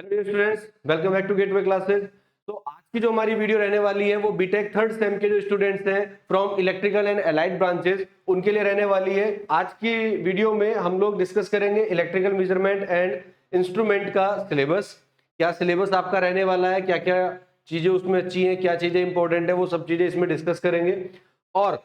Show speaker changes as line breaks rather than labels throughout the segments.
Hello students, welcome back to Gateway Classes. तो आज की जो हमारी वीडियो रहने वाली है वो बीटेक थर्ड सेम के जो स्टूडेंट्स हैं from electrical and allied branches उनके लिए रहने वाली है। आज की वीडियो में हम लोग डिस्कस करेंगे इलेक्ट्रिकल मेजरमेंट एंड इंस्ट्रूमेंट का सिलेबस। क्या सिलेबस आपका रहने वाला है, क्या क्या चीजें उसमें अच्छी हैं, क्या चीजें इंपॉर्टेंट है, वो सब चीजें इसमें डिस्कस करेंगे। और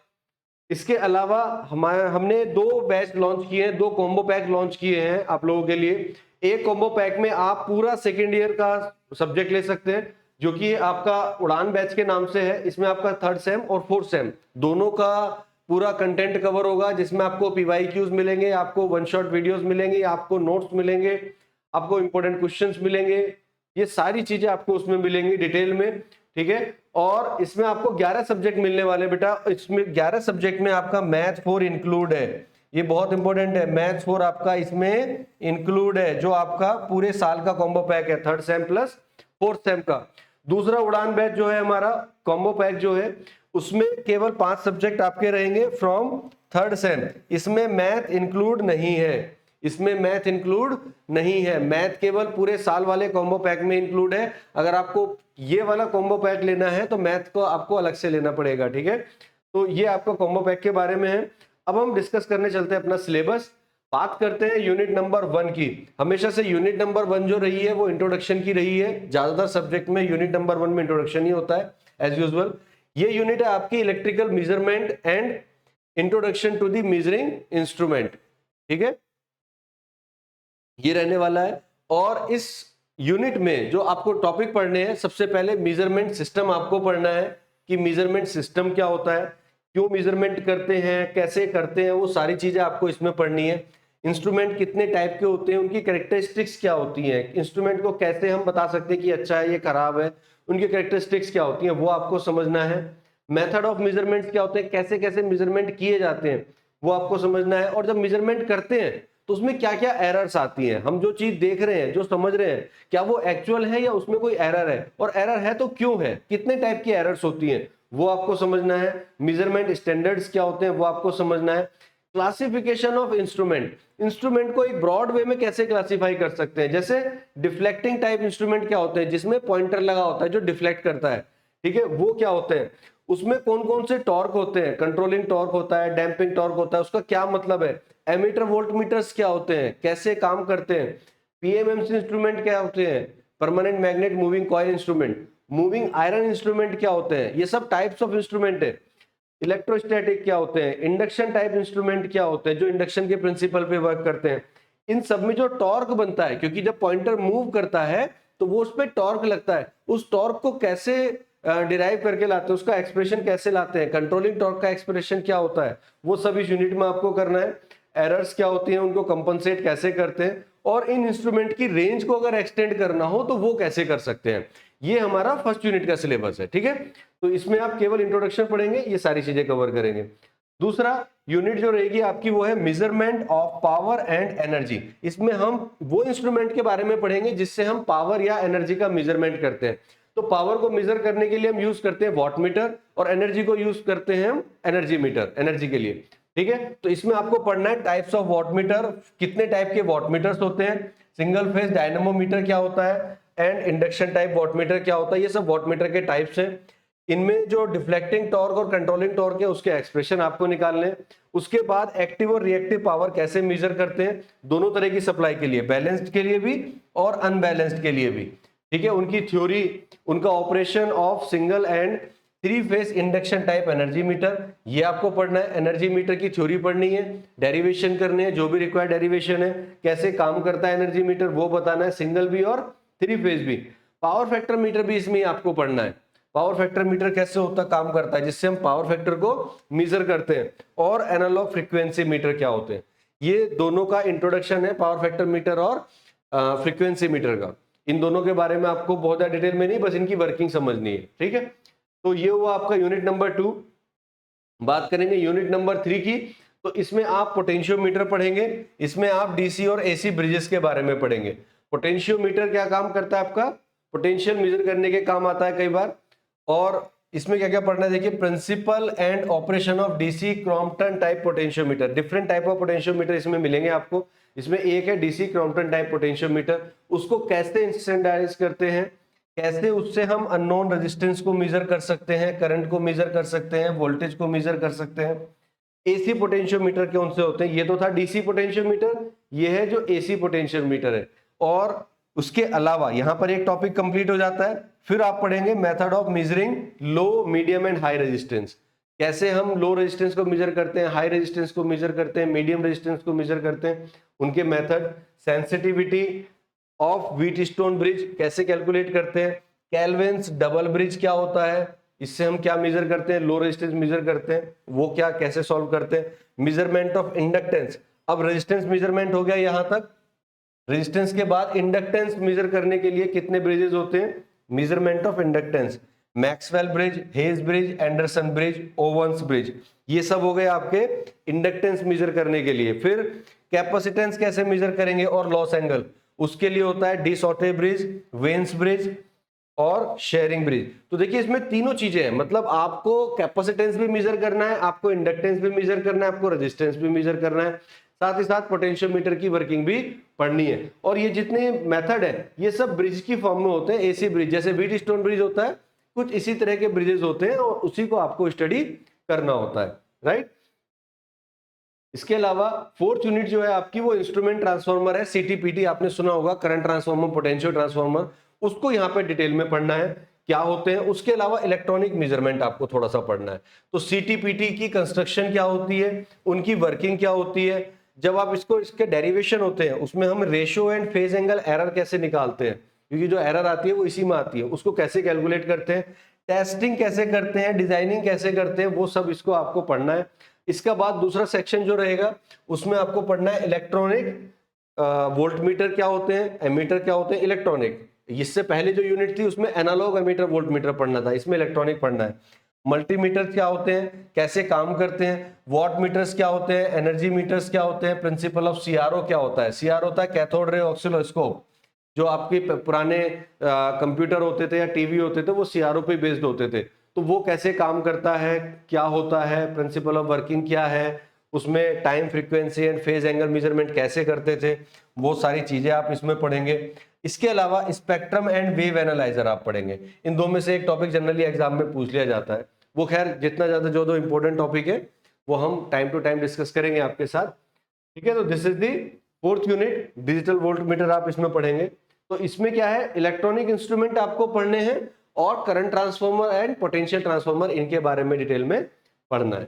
इसके अलावा हमने दो बैच लॉन्च किए हैं, दो कॉम्बो पैक लॉन्च किए हैं आप लोगों के लिए। एक कॉम्बो पैक में आप पूरा सेकेंड ईयर का सब्जेक्ट ले सकते हैं जो कि आपका उड़ान बैच के नाम से है। इसमें आपका थर्ड सेम और फोर्थ सेम दोनों का पूरा कंटेंट कवर होगा, जिसमें आपको पीवाईक्यूज मिलेंगे, आपको वन शॉट वीडियोस मिलेंगे, आपको नोट्स मिलेंगे, आपको इंपॉर्टेंट क्वेश्चंस मिलेंगे। ये सारी चीजें आपको उसमें मिलेंगी डिटेल में, ठीक है। और इसमें आपको 11 सब्जेक्ट मिलने वाले बेटा। इसमें 11 सब्जेक्ट में आपका मैथ 4 इंक्लूड है। ये बहुत इंपॉर्टेंट है, मैथ 4 आपका इसमें इंक्लूड है, जो आपका पूरे साल का कॉम्बो पैक है, third same plus fourth same का। दूसरा उड़ान बैच जो है हमारा कॉम्बो पैक जो है, उसमें केवल 5 सब्जेक्ट आपके रहेंगे फ्रॉम थर्ड सेम। इसमें मैथ इंक्लूड नहीं है, इसमें मैथ इंक्लूड नहीं है। मैथ केवल पूरे साल वाले कॉम्बो पैक में इंक्लूड है। अगर आपको ये वाला कॉम्बो पैक लेना है तो मैथ को आपको अलग से लेना पड़ेगा, ठीक है। तो ये आपका कॉम्बो पैक के बारे में है। अब हम डिस्कस करने चलते हैं अपना सिलेबस। बात करते हैं यूनिट नंबर 1 की। हमेशा से यूनिट नंबर 1 जो रही है वो इंट्रोडक्शन की रही है। ज्यादातर सब्जेक्ट में यूनिट नंबर 1 में इंट्रोडक्शन ही होता है एज यूजुअल। ये यूनिट है आपकी electrical measurement and introduction to the measuring instrument, ठीक है, ये रहने वाला है। और इस यूनिट में जो आपको टॉपिक पढ़ने हैं, सबसे पहले मेजरमेंट सिस्टम आपको पढ़ना है कि मेजरमेंट सिस्टम क्या होता है, क्यों मेजरमेंट करते हैं, कैसे करते हैं, वो सारी चीजें आपको इसमें पढ़नी है। इंस्ट्रूमेंट कितने टाइप के होते हैं, उनकी कैरेक्टरिस्टिक्स क्या होती हैं, इंस्ट्रूमेंट को कैसे हम बता सकते हैं कि अच्छा है, ये खराब है, उनकी कैरेक्टरिस्टिक्स क्या होती हैं, वो आपको समझना है। मेथड ऑफ मेजरमेंट क्या होते हैं, कैसे कैसे मेजरमेंट किए जाते हैं, वो आपको समझना है। और जब मेजरमेंट करते हैं तो उसमें क्या क्या एरर्स आती हैं, हम जो चीज देख रहे हैं, जो समझ रहे हैं, क्या वो एक्चुअल है या उसमें कोई एरर है, और एरर है तो क्यों है, कितने टाइप की एरर्स होती हैं, वो आपको समझना है। मेजरमेंट स्टैंडर्ड्स क्या होते हैं, वो आपको समझना है। क्लासिफिकेशन ऑफ इंस्ट्रूमेंट, इंस्ट्रूमेंट को एक ब्रॉड वे में कैसे क्लासिफाई कर सकते हैं। जैसे डिफ्लेक्टिंग टाइप इंस्ट्रूमेंट क्या होते हैं, जिसमें पॉइंटर लगा होता है जो डिफ्लेक्ट करता है, ठीक है, वो क्या होते हैं, उसमें कौन कौन से टॉर्क होते हैं, कंट्रोलिंग टॉर्क होता है, डैम्पिंग टॉर्क होता है, उसका क्या मतलब है। एमीटर वोल्टमीटर्स क्या होते हैं, कैसे काम करते हैं। पीएमएमसी इंस्ट्रूमेंट क्या होते हैं, permanent magnet moving coil instrument. Moving iron instrument क्या होते हैं, ये सब टाइप्स ऑफ इंस्ट्रूमेंट है। इलेक्ट्रोस्टैटिक क्या होते हैं, इंडक्शन टाइप इंस्ट्रूमेंट क्या होते हैं, जो इंडक्शन के प्रिंसिपल पे वर्क करते हैं। इन सब में जो टॉर्क बनता है, क्योंकि जब पॉइंटर मूव करता है तो वो उस पर टॉर्क लगता है, उस टॉर्क को कैसे डिराइव करके लाते हैं, उसका एक्सप्रेशन कैसे लाते हैं, कंट्रोलिंग टॉर्क का एक्सप्रेशन क्या होता है, वो सब इस यूनिट में आपको करना है। एरर्स क्या होती हैं, उनको कंपनसेट कैसे करते हैं, और इन इंस्ट्रूमेंट की रेंज को अगर एक्सटेंड करना हो तो वो कैसे कर सकते हैं। ये हमारा फर्स्ट यूनिट का सिलेबस है, ठीक है। तो इसमें आप केवल इंट्रोडक्शन पढ़ेंगे, ये सारी चीजें कवर करेंगे। दूसरा यूनिट जो रहेगी आपकी वो है measurement of power and energy. इसमें हम वो इंस्ट्रूमेंट के बारे में पढ़ेंगे जिससे हम पावर या एनर्जी का मेजरमेंट करते हैं। तो पावर को मेजर करने के लिए हम यूज करते हैं वॉट मीटर, और एनर्जी को यूज करते हैं हम एनर्जी मीटर, एनर्जी के लिए, ठीक है। तो इसमें आपको पढ़ना है टाइप्स ऑफ वॉट मीटर, कितने टाइप के वॉट मीटर्स होते हैं, सिंगल फेज डायनेमोमीटर क्या होता है, and induction type watt meter क्या होता है। ये सब वॉट मीटर के टाइप्स हैं। इनमें जो डिफ्लेक्टिंग टॉर्क और कंट्रोलिंग टॉर्क है उसके एक्सप्रेशन आपको निकालने। उसके बाद एक्टिव और रिएक्टिव पावर कैसे मेजर करते हैं, दोनों तरह की सप्लाई के लिए, बैलेंस्ड के लिए भी और अनबैलेंस्ड के लिए भी, ठीक है। उनकी थ्योरी, उनका operation of single and three phase induction type energy meter, ये आपको पढ़ना है। एनर्जी मीटर की थ्योरी पढ़नी है, डेरिवेशन करनी है, जो भी रिक्वायर्ड डेरिवेशन है, कैसे काम करता है एनर्जी मीटर वो बताना है, सिंगल भी और थ्री फेज भी। पावर फैक्टर मीटर भी इसमें आपको पढ़ना है, पावर फैक्टर मीटर कैसे होता काम करता है, जिससे हम पावर फैक्टर को मेजर करते हैं। और एनालॉग फ्रीक्वेंसी मीटर क्या होते हैं, ये दोनों का इंट्रोडक्शन है, पावर फैक्टर मीटर और फ्रीक्वेंसी मीटर का। इन दोनों के बारे में आपको बहुत ज्यादा डिटेल में नहीं, बस इनकी वर्किंग समझनी है, ठीक है। तो ये हुआ आपका यूनिट नंबर 2। बात करेंगे यूनिट नंबर 3 की। तो इसमें आप पोटेंशियोमीटर पढ़ेंगे, इसमें आप डीसी और एसी ब्रिजेस के बारे में पढ़ेंगे। पोटेंशियोमीटर क्या काम करता है आपका, पोटेंशियल मेजर करने के काम आता है कई बार। और इसमें क्या क्या पढ़ना है देखिए, principle and operation of DC Crompton type potentiometer, different type of potentiometer इसमें मिलेंगे आपको। इसमें एक है डीसी क्रॉम्पटन टाइप पोटेंशियोमीटर, उसको कैसे स्टैंडर्डाइज करते हैं, कैसे उससे हम अननोन रेजिस्टेंस को मेजर कर सकते हैं, करंट को मेजर कर सकते हैं, वोल्टेज को मेजर कर सकते हैं। एसी पोटेंशियोमीटर कौन से होते हैं, ये तो था डीसी पोटेंशियोमीटर, ये है जो एसी पोटेंशियोमीटर है। और उसके अलावा यहां पर एक टॉपिक कंप्लीट हो जाता है, फिर आप पढ़ेंगे method of measuring low, medium and high resistance. कैसे हम लो रेजिस्टेंस को मेजर करते हैं, हाई रेजिस्टेंस को मेजर करते हैं, मीडियम रेजिस्टेंस को मेजर करते हैं, उनके method. Sensitivity of wheat stone bridge कैसे कैलकुलेट करते हैं, केल्विन्स डबल ब्रिज क्या होता है, इससे हम क्या मेजर करते हैं, लो रेजिस्टेंस मेजर करते हैं, वो क्या कैसे सॉल्व करते हैं। मेजरमेंट ऑफ इंडक्टेंस, अब रेजिस्टेंस मेजरमेंट हो गया यहां तक। रेजिस्टेंस के बाद इंडक्टेंस मेजर करने के लिए कितने ब्रिजेस होते हैं, measurement of inductance, Maxwell bridge, Hay bridge, Anderson bridge, Owen's bridge, ये सब हो गए आपके इंडक्टेंस मेजर करने के लिए। फिर कैपेसिटेंस कैसे मेजर करेंगे और लॉस एंगल, उसके लिए होता है De Sauty bridge, Wien's bridge और शेयरिंग ब्रिज। तो देखिए इसमें तीनों चीजें हैं, मतलब आपको कैपेसिटेंस भी मेजर करना है, आपको इंडक्टेंस भी मेजर करना है, आपको रेजिस्टेंस भी मेजर करना है, साथ ही साथ पोटेंशियोमीटर की वर्किंग भी पढ़नी है। और ये जितने मेथड है ये सब ब्रिज की फॉर्म में होते हैं। एसी ब्रिज जैसे व्हीट स्टोन ब्रिज होता है, कुछ इसी तरह के ब्रिजेस होते हैं और उसी को आपको स्टडी करना होता है, राइट। इसके अलावा फोर्थ यूनिट जो है आपकी वो इंस्ट्रूमेंट ट्रांसफार्मर है, सीटीपीटी आपने सुना होगा, करंट ट्रांसफार्मर, पोटेंशियल ट्रांसफार्मर, उसको यहाँ पे डिटेल में पढ़ना है क्या होते हैं। उसके अलावा इलेक्ट्रॉनिक मेजरमेंट आपको थोड़ा सा पढ़ना है। तो सीटीपीटी की कंस्ट्रक्शन क्या होती है, उनकी वर्किंग क्या होती है, जब आप इसके डेरिवेशन होते हैं उसमें हम ratio and phase angle error कैसे निकालते हैं, क्योंकि जो एरर आती है वो इसी में आती है, उसको कैसे कैलकुलेट करते हैं, टेस्टिंग कैसे करते हैं, डिजाइनिंग कैसे करते हैं, वो सब इसको आपको पढ़ना है। इसका बाद दूसरा सेक्शन जो रहेगा उसमें आपको पढ़ना है इलेक्ट्रॉनिक वोल्टमीटर क्या होते हैं, एमीटर क्या होते हैं, इलेक्ट्रॉनिक। इससे पहले जो यूनिट थी उसमें एनालॉग एमीटर वोल्टमीटर पढ़ना था, इसमें इलेक्ट्रॉनिक पढ़ना है। मल्टीमीटर क्या होते हैं, कैसे काम करते हैं, वॉट मीटर्स क्या होते हैं, एनर्जी मीटर्स क्या होते हैं, प्रिंसिपल ऑफ सीआरओ क्या होता है। सीआरओ होता है कैथोड रे ऑसिलोस्कोप, जो आपके पुराने कंप्यूटर होते थे या टीवी होते थे वो सीआरओ पे बेस्ड होते थे, तो वो कैसे काम करता है, क्या होता है, प्रिंसिपल ऑफ वर्किंग क्या है, उसमें time frequency and phase angle measurement कैसे करते थे, वो सारी चीजें आप इसमें पढ़ेंगे। इसके अलावा स्पेक्ट्रम एंड वेव एनालाइजर आप पढ़ेंगे। इन दो में से एक टॉपिक जनरली एग्जाम में पूछ लिया जाता है, वो खैर जितना ज्यादा जो दो इंपॉर्टेंट टॉपिक है वो हम टाइम टू टाइम डिस्कस करेंगे आपके साथ, ठीक है। तो this is the fourth unit, digital voltmeter आप इसमें पढ़ेंगे। तो इसमें क्या है, इलेक्ट्रॉनिक इंस्ट्रूमेंट आपको पढ़ने हैं और current transformer and potential transformer इनके बारे में डिटेल में पढ़ना है।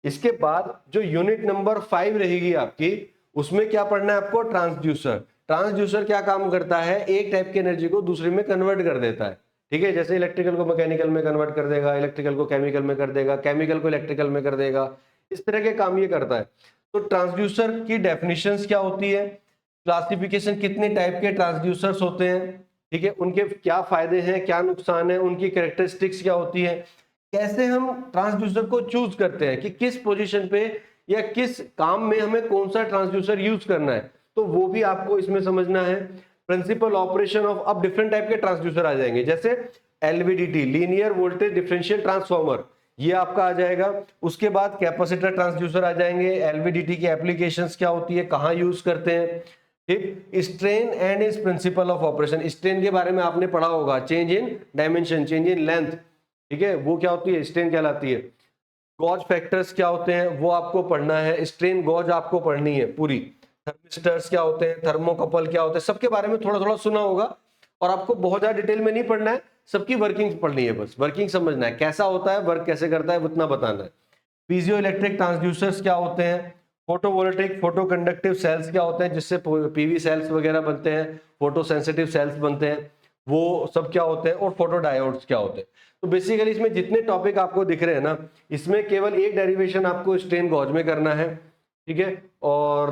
इसके बाद जो यूनिट नंबर 5 रहेगी आपकी, उसमें क्या पढ़ना है आपको, ट्रांसड्यूसर। ट्रांसड्यूसर क्या काम करता है, एक टाइप की एनर्जी को दूसरे में कन्वर्ट कर देता है, ठीक है। जैसे इलेक्ट्रिकल को मैकेनिकल में कन्वर्ट कर देगा, इलेक्ट्रिकल को केमिकल में कर देगा, केमिकल को इलेक्ट्रिकल में कर देगा, इस तरह के काम ये करता है। तो ट्रांसड्यूसर की डेफिनेशंस क्या होती है, क्लासिफिकेशन, कितने टाइप के ट्रांसड्यूसर्स होते हैं, ठीक है, उनके क्या फायदे हैं, क्या नुकसान है, उनकी कैरेक्टरिस्टिक्स क्या होती है, कैसे हम ट्रांसड्यूसर को चूज करते हैं कि किस पोजीशन पे या किस काम में हमें कौन सा ट्रांसड्यूसर यूज करना है, तो वो भी आपको इसमें समझना है। प्रिंसिपल ऑपरेशन ऑफ, अब डिफरेंट टाइप के ट्रांसड्यूसर आ जाएंगे, जैसे LVDT, linear voltage differential transformer, ये आपका आ जाएगा। उसके बाद कैपेसिटर ट्रांसड्यूसर आ जाएंगे, एलवीडीटी की एप्लीकेशंस क्या होती है, कहाँ यूज करते हैं, ठीक। Strain and is principle of operation, strain के बारे में आपने पढ़ा होगा, change in dimension, change in length, ठीक है, वो क्या होती है, स्ट्रेन कहलाती है। गॉज फैक्टर्स क्या होते हैं वो आपको पढ़ना है, स्ट्रेन गॉज आपको पढ़नी है पूरी। थर्मिस्टर्स क्या होते हैं, थर्मोकपल क्या होते हैं, सबके बारे में थोड़ा थोड़ा सुना होगा और आपको बहुत ज्यादा डिटेल में नहीं पढ़ना है, सबकी वर्किंग पढ़नी है, बस वर्किंग समझना है, कैसा होता है, वर्क कैसे करता है, उतना बताना है। पीजियो इलेक्ट्रिक ट्रांसड्यूसर्स क्या होते हैं, फोटोवोल्टिक फोटो कंडक्टिव सेल्स क्या होते हैं, जिससे पीवी सेल्स वगैरह बनते हैं, फोटो सेंसिटिव सेल्स बनते हैं, वो सब क्या होते हैं, और फोटो डायोड्स क्या होते हैं। तो बेसिकली इसमें जितने टॉपिक आपको दिख रहे हैं ना, इसमें केवल एक डेरिवेशन आपको स्ट्रेन गॉज में करना है, ठीक है, और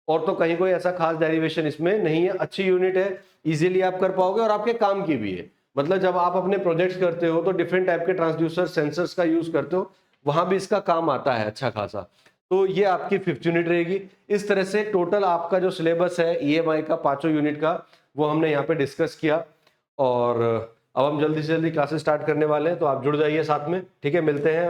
तो कहीं कोई ऐसा खास डेरिवेशन इसमें नहीं है। अच्छी यूनिट है, इजीली आप कर पाओगे और आपके काम की भी है। मतलब जब आप अपने प्रोजेक्ट्स करते हो तो डिफरेंट टाइप के ट्रांसड्यूसर सेंसर्स का यूज करते हो, वहां भी इसका काम आता है अच्छा खासा। तो ये आपकी 5th यूनिट रहेगी। इस तरह से टोटल आपका जो सिलेबस है EMI का 5 यूनिट का, वो हमने यहाँ पे डिस्कस किया। और अब हम जल्दी से जल्दी क्लासेस स्टार्ट करने वाले हैं, तो आप जुड़ जाइए साथ में, ठीक है। मिलते हैं